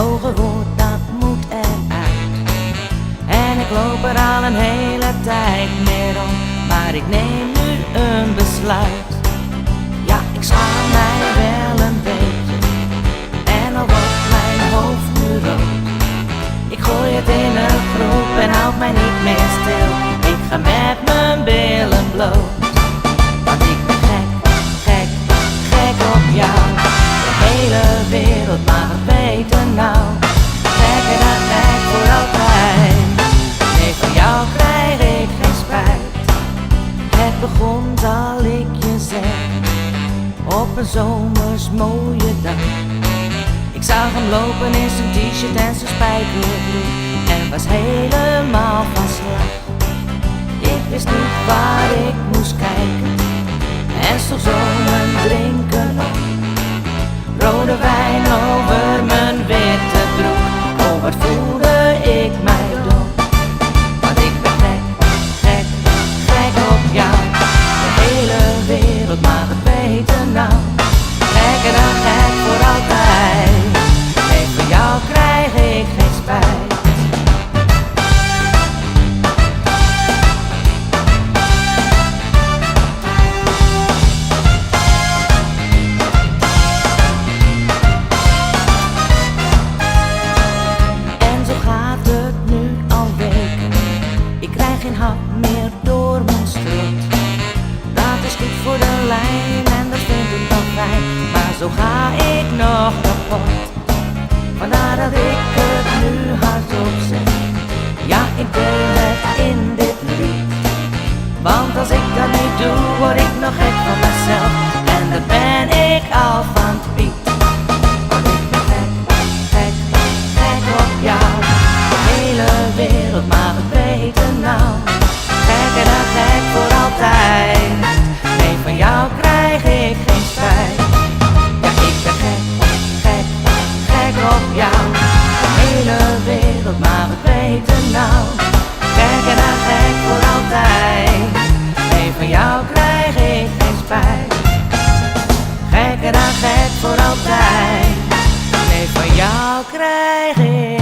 hoge woord, dat moet eruit. En ik loop er al een hele tijd meer om, maar ik neem nu een besluit. Ja, ik schaam mij wel een beetje, en al wordt mijn hoofd nu rood. Ik gooi het in een groep en houd mij niet meer stil. Ik ga met mijn billen bloot. Want ik ben gek, gek, gek op jou. De hele wereld mag het weten nou. Gekker dan gek voor altijd. Nee, van jou krijg ik geen spijt. Het begon, zal ik je zeggen, op een zomers mooie dag. Ik zag hem lopen in zijn t-shirt en zijn spijkerbroek en was helemaal van slag. Ik wist niet waar ik moest kijken en sloeg zo mijn drinken op. Rode wijn over mijn witte broek, oh wat voelde ik mij dom. Want ik ben gek, gek, gek op jou. De hele wereld mag het weten nou. Gekker dan gek voor altijd. Nee, van jou krijg ik geen spijt. En zo gaat het nu al weken. Ik krijg geen hap meer door mijn strot. Dat is goed voor de lijn en dat vind ik wel fijn, maar zo ga ik nog kapot. Vandaar dat ik het nu hardop zeg. Ja, ik wil het in dit lied. Want als ik dat niet doe, word ik nog gek van mezelf. En dat ben ik al van Piet. Want ik ben gek, gek, gek op jou. De hele wereld mag het weten nou. Gekker dan gek voor altijd. Nee, van jou krijg ik geen spijt. Ja, ik ben gek, gek, gek op jou. De hele wereld mag het weten nou. Gekker dan gek voor altijd. Nee, van jou krijg ik geen spijt. Gekker dan gek voor altijd. Nee, van jou krijg ik